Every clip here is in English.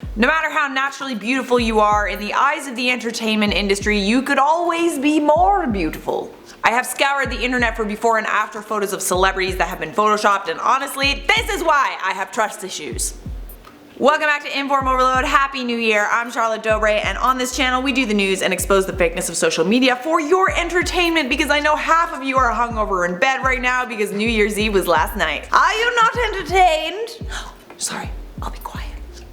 No matter how naturally beautiful you are, in the eyes of the entertainment industry, you could always be more beautiful. I have scoured the internet for before and after photos of celebrities that have been photoshopped, and honestly, this is why I have trust issues. Welcome back to InformOverload. Happy New Year. I'm Charlotte Dobre, and on this channel we do the news and expose the fakeness of social media for your entertainment, because I know half of you are hungover in bed right now because New Year's Eve was last night. Are you not entertained? Sorry, I'll be quiet.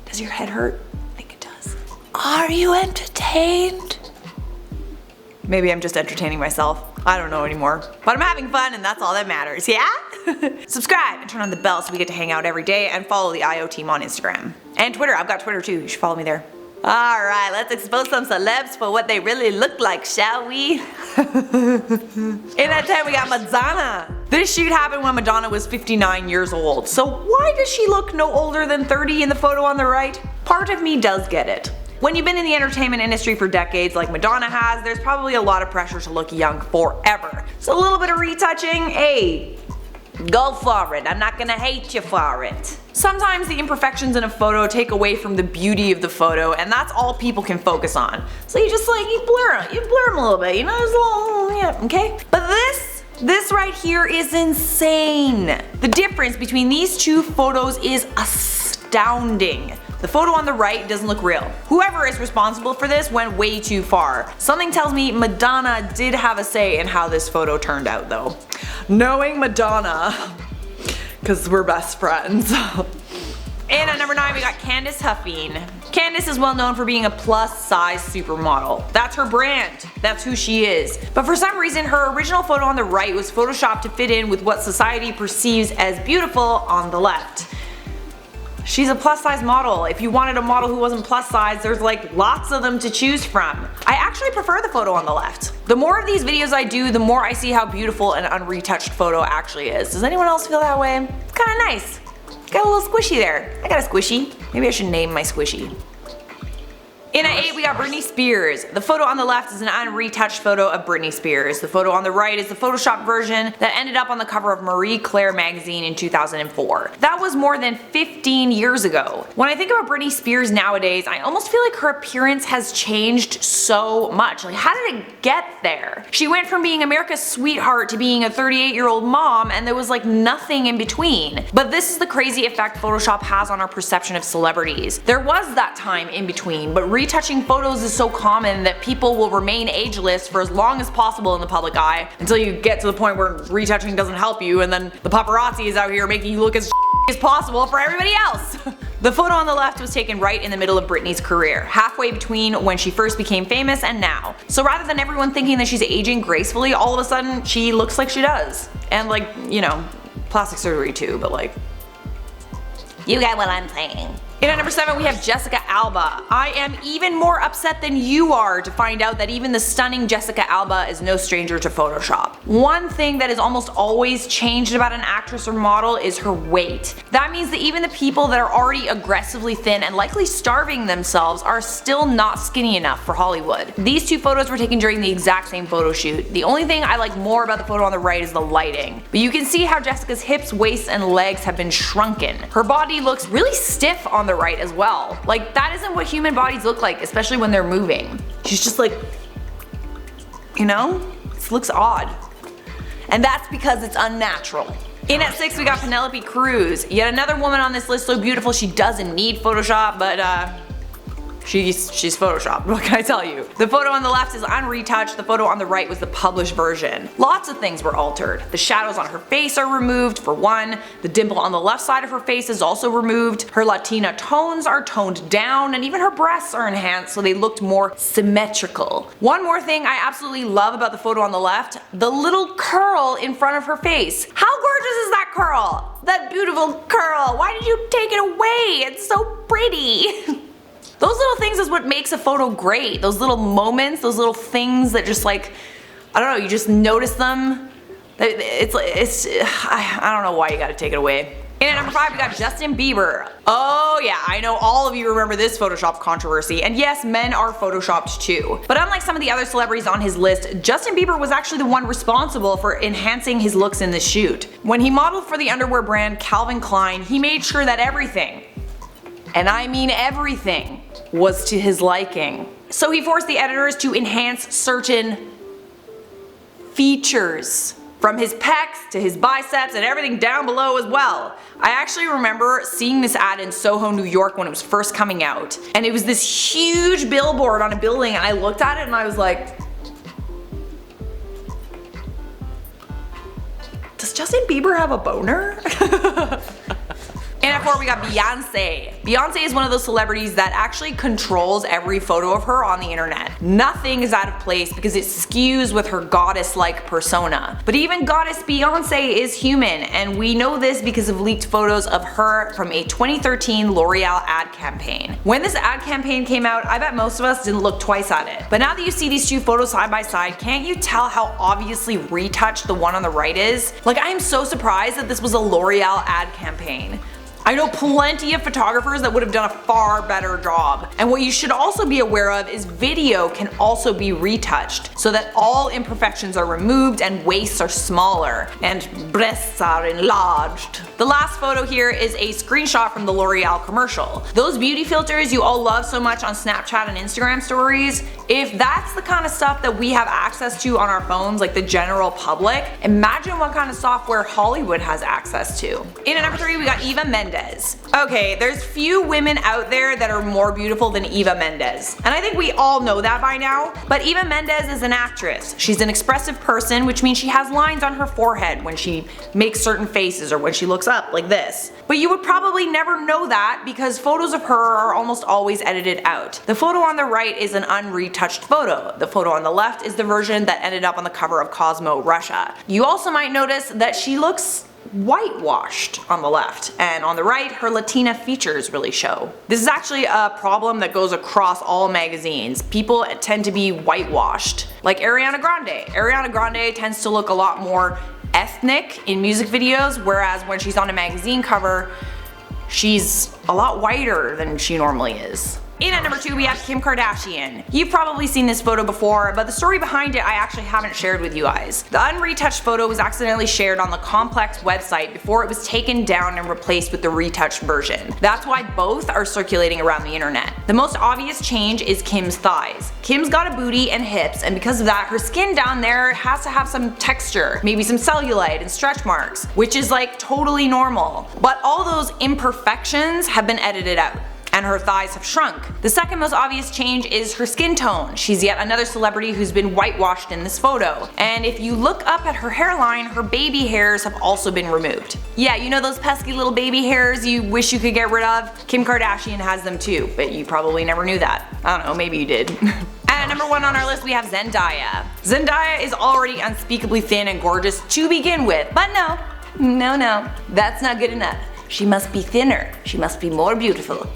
Does your head hurt? I think it does. Are you entertained? Maybe I'm just entertaining myself. I don't know anymore. But I'm having fun, and that's all that matters, yeah? Subscribe and turn on the bell so we get to hang out every day, and follow the IO team on Instagram. And Twitter. I've got Twitter too. You should follow me there. Alright, let's expose some celebs for what they really look like, shall we? In that time we got Madonna. This shoot happened when Madonna was 59 years old. So why does she look no older than 30 in the photo on the right? Part of me does get it. When you've been in the entertainment industry for decades like Madonna has, there's probably a lot of pressure to look young forever. So a little bit of retouching, hey, go for it. I'm not gonna hate you for it. Sometimes the imperfections in a photo take away from the beauty of the photo, and that's all people can focus on. So you just you blur them a little bit, you know, there's a little, yeah, okay? But this right here is insane. The difference between these two photos is astounding. The photo on the right doesn't look real. Whoever is responsible for this went way too far. Something tells me Madonna did have a say in how this photo turned out though. Knowing Madonna, because we're best friends. And at number 9 we got Candice Huffine. Candice is well known for being a plus size supermodel. That's her brand. That's who she is. But for some reason her original photo on the right was photoshopped to fit in with what society perceives as beautiful on the left. She's a plus size model. If you wanted a model who wasn't plus size, there's lots of them to choose from. I actually prefer the photo on the left. The more of these videos I do, the more I see how beautiful an unretouched photo actually is. Does anyone else feel that way? It's kinda nice. Got a little squishy there. I got a squishy. Maybe I should name my squishy. In at 8 we got Britney Spears. The photo on the left is an unretouched photo of Britney Spears. The photo on the right is the Photoshop version that ended up on the cover of Marie Claire magazine in 2004. That was more than 15 years ago. When I think about Britney Spears nowadays, I almost feel like her appearance has changed so much. How did it get there? She went from being America's sweetheart to being a 38-year-old mom, and there was nothing in between. But this is the crazy effect Photoshop has on our perception of celebrities. There was that time in between, but retouching photos is so common that people will remain ageless for as long as possible in the public eye until you get to the point where retouching doesn't help you, and then the paparazzi is out here making you look as as possible for everybody else. The photo on the left was taken right in the middle of Britney's career, halfway between when she first became famous and now. So rather than everyone thinking that she's aging gracefully, all of a sudden she looks like she does. And you know, plastic surgery too, but you get what I'm saying. In at number 7 we have Jessica Alba. I am even more upset than you are to find out that even the stunning Jessica Alba is no stranger to Photoshop. One thing that is almost always changed about an actress or model is her weight. That means that even the people that are already aggressively thin and likely starving themselves are still not skinny enough for Hollywood. These two photos were taken during the exact same photo shoot. The only thing I like more about the photo on the right is the lighting. But you can see how Jessica's hips, waist, and legs have been shrunken. Her body looks really stiff on the right as well. That isn't what human bodies look like, especially when they're moving. She's just you know, this looks odd. And that's because it's unnatural. In at 6 we got Penelope Cruz. Yet another woman on this list so beautiful she doesn't need Photoshop, but she's photoshopped, what can I tell you? The photo on the left is unretouched, the photo on the right was the published version. Lots of things were altered. The shadows on her face are removed, for one. The dimple on the left side of her face is also removed. Her Latina tones are toned down, and even her breasts are enhanced so they looked more symmetrical. One more thing I absolutely love about the photo on the left, the little curl in front of her face. How gorgeous is that curl? That beautiful curl. Why did you take it away? It's so pretty. Those little things is what makes a photo great. Those little moments, those little things that just I don't know, you just notice them. I don't know why you gotta take it away. And at number 5 we got Justin Bieber. Oh yeah, I know all of you remember this Photoshop controversy, and yes, men are photoshopped too. But unlike some of the other celebrities on his list, Justin Bieber was actually the one responsible for enhancing his looks in this shoot. When he modeled for the underwear brand Calvin Klein, he made sure that everything and I mean everything, was to his liking. So he forced the editors to enhance certain features, from his pecs to his biceps and everything down below as well. I actually remember seeing this ad in Soho, New York when it was first coming out, and it was this huge billboard on a building, and I looked at it and I was like, does Justin Bieber have a boner? And at 4 we got Beyonce. Beyonce is one of those celebrities that actually controls every photo of her on the internet. Nothing is out of place because it skews with her goddess-like persona. But even goddess Beyonce is human, and we know this because of leaked photos of her from a 2013 L'Oreal ad campaign. When this ad campaign came out, I bet most of us didn't look twice at it. But now that you see these two photos side by side, can't you tell how obviously retouched the one on the right is? Like, I am so surprised that this was a L'Oreal ad campaign. I know plenty of photographers that would have done a far better job. And what you should also be aware of is video can also be retouched so that all imperfections are removed and waists are smaller and breasts are enlarged. The last photo here is a screenshot from the L'Oreal commercial. Those beauty filters you all love so much on Snapchat and Instagram stories, if that's the kind of stuff that we have access to on our phones, like the general public, imagine what kind of software Hollywood has access to. In at number 3 we got Eva Mendez. Okay, there's few women out there that are more beautiful than Eva Mendez. And I think we all know that by now, but Eva Mendez is an actress. She's an expressive person, which means she has lines on her forehead when she makes certain faces or when she looks up like this. But you would probably never know that because photos of her are almost always edited out. The photo on the right is an unretouched photo. The photo on the left is the version that ended up on the cover of Cosmo Russia. You also might notice that she looks whitewashed on the left, and on the right her Latina features really show. This is actually a problem that goes across all magazines. People tend to be whitewashed. Like Ariana Grande. Ariana Grande tends to look a lot more ethnic in music videos, whereas when she's on a magazine cover, she's a lot whiter than she normally is. In at number 2 we have Kim Kardashian. You've probably seen this photo before, but the story behind it I actually haven't shared with you guys. The unretouched photo was accidentally shared on the Complex website before it was taken down and replaced with the retouched version. That's why both are circulating around the internet. The most obvious change is Kim's thighs. Kim's got a booty and hips, and because of that her skin down there has to have some texture, maybe some cellulite and stretch marks, which is like totally normal. But all those imperfections have been edited out, and her thighs have shrunk. The second most obvious change is her skin tone. She's yet another celebrity who's been whitewashed in this photo. And if you look up at her hairline, her baby hairs have also been removed. Yeah, you know those pesky little baby hairs you wish you could get rid of? Kim Kardashian has them too, but you probably never knew that. I don't know, maybe you did. At number 1 on our list we have Zendaya. Zendaya is already unspeakably thin and gorgeous to begin with, but no, that's not good enough. She must be thinner. She must be more beautiful.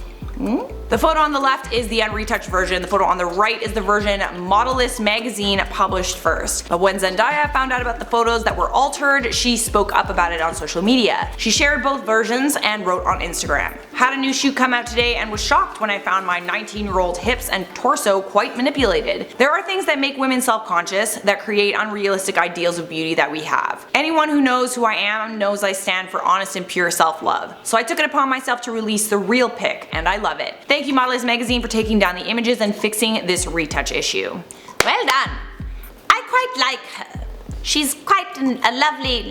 The photo on the left is the unretouched version, the photo on the right is the version Modellist magazine published first. But when Zendaya found out about the photos that were altered, she spoke up about it on social media. She shared both versions and wrote on Instagram. Had a new shoot come out today and was shocked when I found my 19-year-old hips and torso quite manipulated. There are things that make women self-conscious, that create unrealistic ideals of beauty that we have. Anyone who knows who I am knows I stand for honest and pure self-love. So I took it upon myself to release the real pic, and I love it. Thank you Modellist magazine for taking down the images and fixing this retouch issue. Well done. I quite like her. She's quite a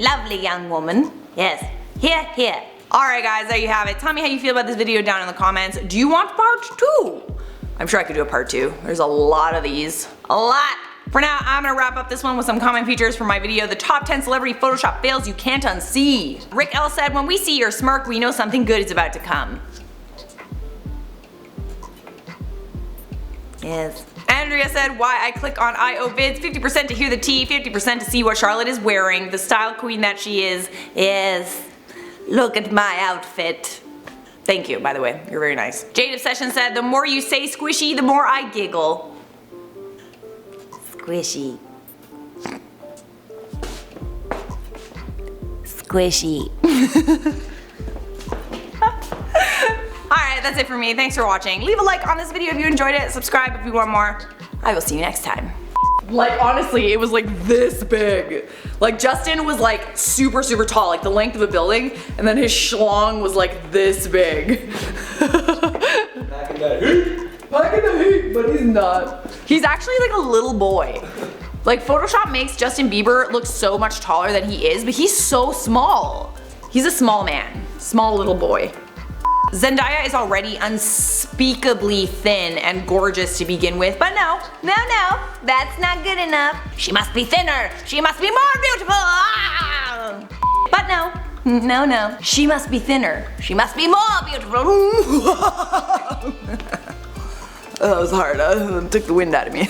lovely young woman. Yes. Here. Alright guys, there you have it. Tell me how you feel about this video down in the comments. Do you want part 2? I'm sure I could do a part 2. There's a lot of these. A lot. For now, I'm gonna wrap up this one with some comment features for my video, the top 10 celebrity Photoshop fails you can't unsee. Rick L said, when we see your smirk, we know something good is about to come. Yes. Andrea said, why I click on IO Vids, 50% to hear the tea, 50% to see what Charlotte is wearing, the style queen that she is. Yes. Look at my outfit. Thank you, by the way. You're very nice. Jade Obsession said, the more you say squishy, the more I giggle. Squishy. Squishy. Alright, that's it for me. Thanks for watching. Leave a like on this video if you enjoyed it. Subscribe if you want more. I will see you next time. Like honestly, it was like this big. Like Justin was like super tall, like the length of a building, and then his schlong was like this big. that heat. Packing the heat, but he's not. He's actually like a little boy. Like Photoshop makes Justin Bieber look so much taller than he is, but he's so small. He's a small man, small little boy. Zendaya is already unspeakably thin and gorgeous to begin with, but no, that's not good enough. She must be thinner, she must be more beautiful. Ah! But no, she must be thinner, she must be more beautiful. That was hard, took the wind out of me.